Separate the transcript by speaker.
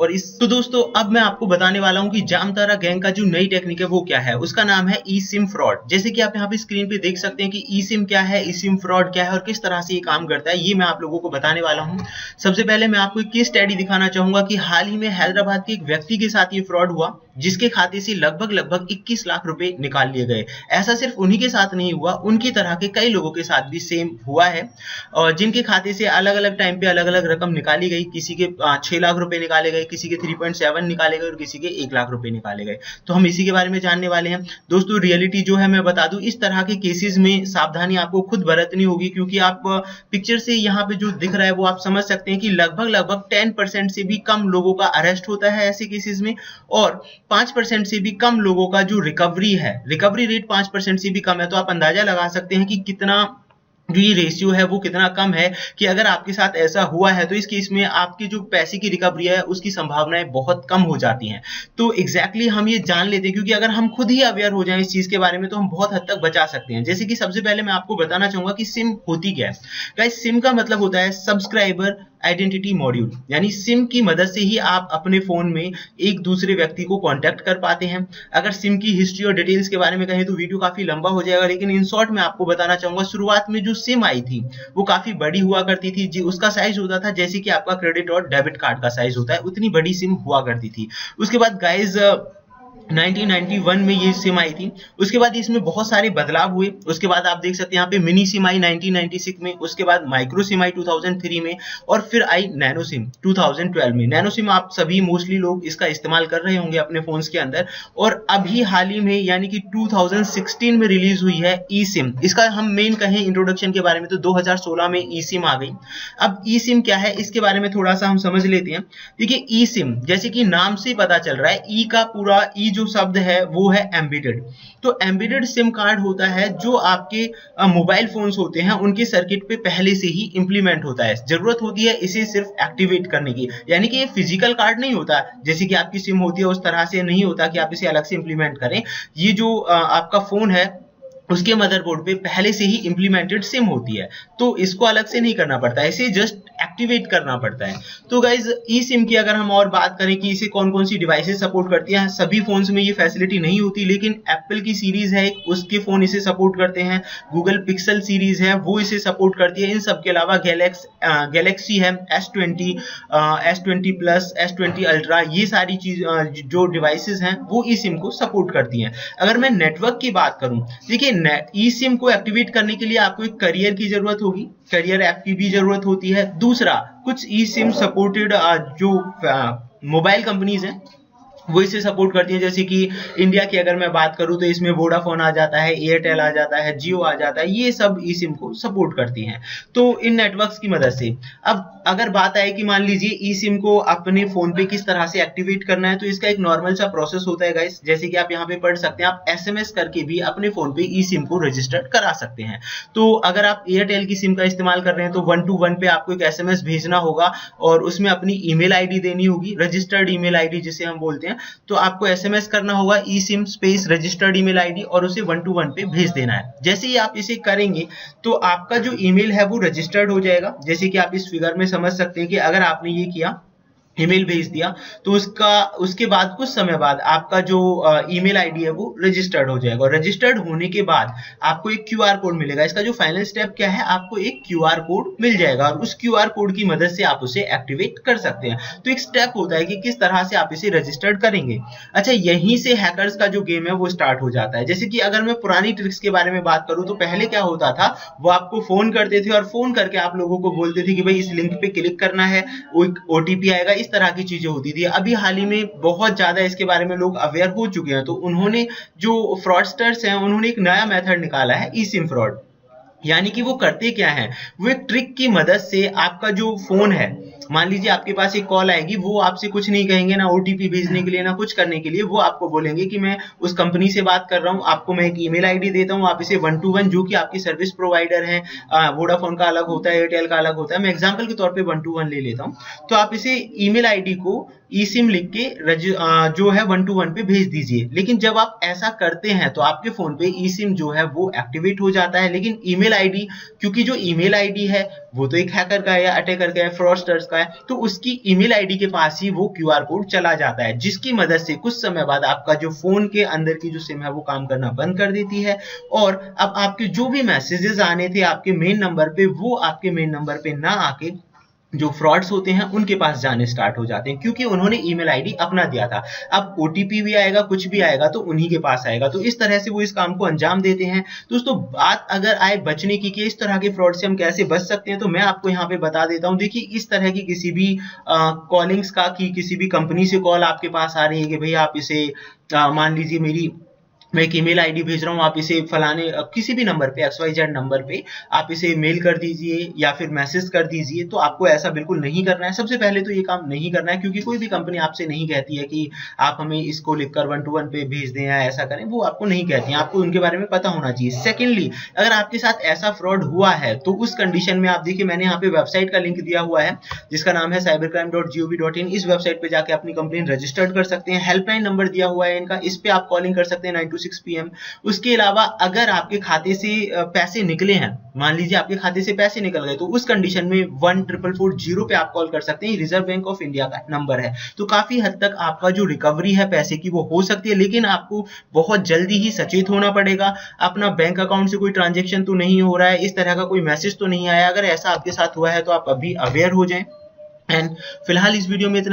Speaker 1: और इस तो दोस्तों अब मैं आपको बताने वाला हूं कि जामतारा गैंग का जो नई टेक्निक है वो क्या है। उसका नाम है ई सिम फ्रॉड। जैसे कि आप यहाँ पे स्क्रीन पे देख सकते हैं कि ई सिम क्या है, ई सिम फ्रॉड क्या है और किस तरह से ये काम करता है, ये मैं आप लोगों को बताने वाला हूँ। सबसे पहले मैं आपको एक केस स्टडी दिखाना चाहूंगा कि हाल ही में हैदराबाद के एक व्यक्ति के साथ ये फ्रॉड हुआ, जिसके खाते से लगभग 21 लाख रुपए निकाल लिए गए। ऐसा सिर्फ उन्हीं के साथ नहीं हुआ, उनकी तरह के कई लोगों के साथ भी सेम हुआ है, और जिनके खाते से अलग अलग टाइम पे अलग अलग रकम निकाली गई। किसी के 6 लाख रुपए निकाले गए, किसी के 3.7 निकाले गए और किसी के 1 लाख रुपए निकाले गए। तो हम इसी के बारे में जानने वाले हैं दोस्तों। रियलिटी जो है मैं बता दूं, इस तरह के केसेस में सावधानी आपको खुद बरतनी होगी, क्योंकि आप पिक्चर से यहाँ पे जो दिख रहा है वो आप समझ सकते हैं कि लगभग 10% से भी कम लोगों का अरेस्ट होता है ऐसे केसेस में, और 5% से भी कम लोगों का जो रिकवरी है, रिकवरी रेट 5% से भी कम है। तो आप अंदाजा लगा सकते हैं कि कितना जो ये रेशियो है वो कितना कम है, कि अगर आपके साथ ऐसा हुआ है तो इस केस में आपकी जो पैसे की रिकवरी है उसकी संभावनाएं बहुत कम हो जाती हैं। तो एग्जैक्टली हम ये जान लेते हैं, क्योंकि अगर हम खुद ही अवेयर हो जाएं इस चीज के बारे में तो हम बहुत हद तक बचा सकते हैं। जैसे कि सबसे पहले मैं आपको बताना चाहूंगा कि सिम होती क्या है। गाइस, सिम का मतलब होता है सब्सक्राइबर आइडेंटिटी मॉड्यूल, यानी सिम की मदद से ही आप अपने फोन में एक दूसरे व्यक्ति को कांटेक्ट कर पाते हैं। अगर सिम की हिस्ट्री और डिटेल्स के बारे में कहें तो वीडियो काफी लंबा हो जाएगा, लेकिन इन शॉर्ट मैं आपको बताना चाहूंगा, शुरुआत में जो सिम आई थी वो काफी बड़ी हुआ करती थी जी। उसका साइज होता था जैसे कि आपका क्रेडिट और डेबिट कार्ड का साइज होता है, उतनी बड़ी सिम हुआ करती थी। उसके बाद गाइज 1991 में ये सिम आई थी। उसके बाद इसमें बहुत सारे बदलाव हुए। उसके बाद आप देख सकते हैं यहाँ पे मिनी सिम आई 1996 में, उसके बाद माइक्रो सिम आई 2003 में, और फिर आई नैनो सिम 2012 में। नैनो सिम आप सभी मोस्टली लोग इसका इस्तेमाल कर रहे होंगे अपने फोन्स के अंदर। और अभी हाल ही में यानी कि 2016 में रिलीज हुई है ई सिम। इसका हम मेन कहें इंट्रोडक्शन के बारे में तो 2016 में ई सिम आ गई। अब ई सिम क्या है इसके बारे में थोड़ा सा हम समझ लेते हैं। देखिए, ई सिम जैसे कि नाम से पता चल रहा है, ई का पूरा ई जो शब्द है वो है एम्बेडेड। तो एम्बेडेड सिम कार्ड होता है जो आपके मोबाइल फोन्स होते हैं उनके सर्किट पे पहले से ही इंप्लीमेंट होता है। जरूरत होती है इसे सिर्फ एक्टिवेट करने की, यानी कि ये फिजिकल कार्ड नहीं होता जैसे कि आपकी सिम होती है, उस तरह से नहीं होता कि आप इसे अलग से इंप्लीमेंट करें। ये जो आपका फोन है उसके मदरबोर्ड पे पहले से ही इंप्लीमेंटेड सिम होती है, तो इसको अलग से नहीं करना पड़ता है, इसे जस्ट एक्टिवेट करना पड़ता है। तो गाइज, ई सिम की अगर हम और बात करें कि इसे कौन कौन सी डिवाइसेस सपोर्ट करती हैं, सभी फोन्स में ये फैसिलिटी नहीं होती, लेकिन एप्पल की सीरीज है उसके फोन इसे सपोर्ट करते हैं। गूगल पिक्सल सीरीज है वो इसे सपोर्ट करती है। इन सब के अलावा गैलेक्सी है S20, S20 plus, S20 ultra, ये सारी चीज जो डिवाइसेस हैं वो ई सिम को सपोर्ट करती हैं। अगर मैं नेटवर्क की बात करूं, देखिए ई सिम को एक्टिवेट करने के लिए आपको एक करियर की जरूरत होगी, करियर ऐप की भी जरूरत होती है। दूसरा, कुछ ई सिम सपोर्टेड जो मोबाइल कंपनीज हैं वो इसे सपोर्ट करती है। जैसे कि इंडिया की अगर मैं बात करूं तो इसमें वोडाफोन आ जाता है, एयरटेल आ जाता है, जियो आ जाता है, ये सब ई सिम को सपोर्ट करती हैं। तो इन नेटवर्क्स की मदद से अब अगर बात आए कि मान लीजिए ई सिम को अपने फोन पे किस तरह से एक्टिवेट करना है, तो इसका एक नॉर्मल सा प्रोसेस होता है गाइस। जैसे कि आप यहाँ पे पढ़ सकते हैं, आप SMS करके भी अपने फोन पे ई सिम को रजिस्टर्ड करा सकते हैं। तो अगर आप एयरटेल की सिम का इस्तेमाल कर रहे हैं तो 121 पे आपको एक SMS भेजना होगा और उसमें अपनी ईमेल आईडी देनी होगी, रजिस्टर्ड ईमेल आईडी जिसे हम बोलते हैं। तो आपको SMS करना होगा E SIM space registered email ID और उसे 121 पे भेज देना है। जैसे ही आप इसे करेंगे तो आपका जो ईमेल है वो रजिस्टर्ड हो जाएगा। जैसे कि आप इस फिगर में समझ सकते हैं कि अगर आपने ये किया, ईमेल भेज दिया, तो उसके बाद कुछ समय बाद आपका जो ईमेल आईडी है वो रजिस्टर्ड हो जाएगा। और रजिस्टर्ड होने के बाद आपको एक QR कोड मिलेगा। इसका जो फाइनल स्टेप क्या है, आपको एक QR कोड मिल जाएगा और उस QR कोड की मदद से आप उसे एक्टिवेट कर सकते हैं। तो एक स्टेप होता है कि किस तरह से आप इसे रजिस्टर्ड करेंगे। अच्छा, यहीं से हैकर्स का जो गेम है वो स्टार्ट हो जाता है। जैसे कि अगर मैं पुरानी ट्रिक्स के बारे में बात करूं तो पहले क्या होता था, वो आपको फोन करते थे और फोन करके आप लोगों को बोलते थे कि भाई इस लिंक पे क्लिक करना है, OTP आएगा, इस तरह की चीजें होती थी। अभी हाल ही में बहुत ज्यादा इसके बारे में लोग अवेयर हो चुके हैं, तो उन्होंने जो फ्रॉडस्टर्स हैं उन्होंने एक नया मेथड निकाला है ई सिम फ्रॉड। यानी कि वो करते क्या है, वो एक ट्रिक की मदद से आपका जो फोन है, मान लीजिए आपके पास एक कॉल आएगी, वो आपसे कुछ नहीं कहेंगे, ना OTP भेजने के लिए ना कुछ करने के लिए, वो आपको बोलेंगे कि मैं उस कंपनी से बात कर रहा हूँ, आपको मैं एक ईमेल आईडी देता हूँ, आप इसे 121 जो कि आपकी सर्विस प्रोवाइडर है, वोडाफोन का अलग होता है, एयरटेल का अलग होता है, मैं एग्जांपल के तौर पे 121 ले लेता हूँ, तो आप इसे ईमेल आईडी को ई सिम लिख के जो है 121 पे भेज दीजिए। लेकिन जब आप ऐसा करते हैं तो आपके फोन पे ई सिम जो है वो एक्टिवेट हो जाता है, लेकिन ईमेल आईडी, क्योंकि जो ईमेल आईडी है वो तो एक हैकर का है या अटैकर का है, फ्रॉडस्टर्स का है, तो उसकी ईमेल आईडी के पास ही वो क्यूआर कोड चला जाता है, जिसकी मदद से कुछ समय बाद आपका जो फोन के अंदर की जो सिम है वो काम करना बंद कर देती है, और अब आपके जो भी मैसेजेस आने थे आपके मेन नंबर पे वो आपके मेन नंबर पे ना आके जो फ्रॉड्स होते हैं उनके पास जाने स्टार्ट हो जाते हैं, क्योंकि उन्होंने ईमेल आईडी अपना दिया था। अब ओटीपी भी आएगा, कुछ भी आएगा तो उन्हीं के पास आएगा। तो इस तरह से वो इस काम को अंजाम देते हैं। दोस्तों, बात अगर आए बचने की कि इस तरह के फ्रॉड से हम कैसे बच सकते हैं, तो मैं आपको यहाँ पे बता देता हूँ। देखिए, इस तरह की किसी भी कॉलिंग्स का, कि किसी भी कंपनी से कॉल आपके पास आ रही है कि भाई आप इसे मान लीजिए मैं एक ईमेल आईडी भेज रहा हूँ, आप इसे फलाने किसी भी नंबर पे XYZ नंबर पे आप इसे मेल कर दीजिए या फिर मैसेज कर दीजिए, तो आपको ऐसा बिल्कुल नहीं करना है। सबसे पहले तो ये काम नहीं करना है, क्योंकि कोई भी कंपनी आपसे नहीं कहती है कि आप हमें इसको लिखकर 121 पे भेज दें या ऐसा करें, वो आपको नहीं कहती है, आपको उनके बारे में पता होना चाहिए। सेकेंडली, अगर आपके साथ ऐसा फ्रॉड हुआ है तो उस कंडीशन में आप देखिए, मैंने यहाँ पे वेबसाइट का लिंक दिया हुआ है जिसका नाम है cybercrime.gov.in। इस वेबसाइट पे जाके अपनी कंप्लेन रजिस्टर्ड कर सकते हैं। हेल्पलाइन नंबर दिया हुआ है इनका, इस पे आप कॉलिंग कर सकते हैं 9 to 6 PM। उसके अलावा अगर आपके खाते से पैसे निकले हैं, मान लीजिए आपके खाते से पैसे निकल गए, तो उस कंडीशन में 14440 पे आप कॉल कर सकते हैं। रिजर्व बैंक ऑफ इंडिया का नंबर है। तो काफी हद तक आपका जो रिकवरी है पैसे की वो हो सकती है, लेकिन आपको बहुत जल्दी ही सचेत होना पड़ेगा। अपना बैंक अकाउंट से कोई ट्रांजेक्शन तो नहीं हो रहा है, इस तरह का कोई मैसेज तो नहीं आया। अगर ऐसा आपके साथ हुआ है तो आप अभी अवेयर हो जाएं। एंड फिलहाल इस वीडियो में इतना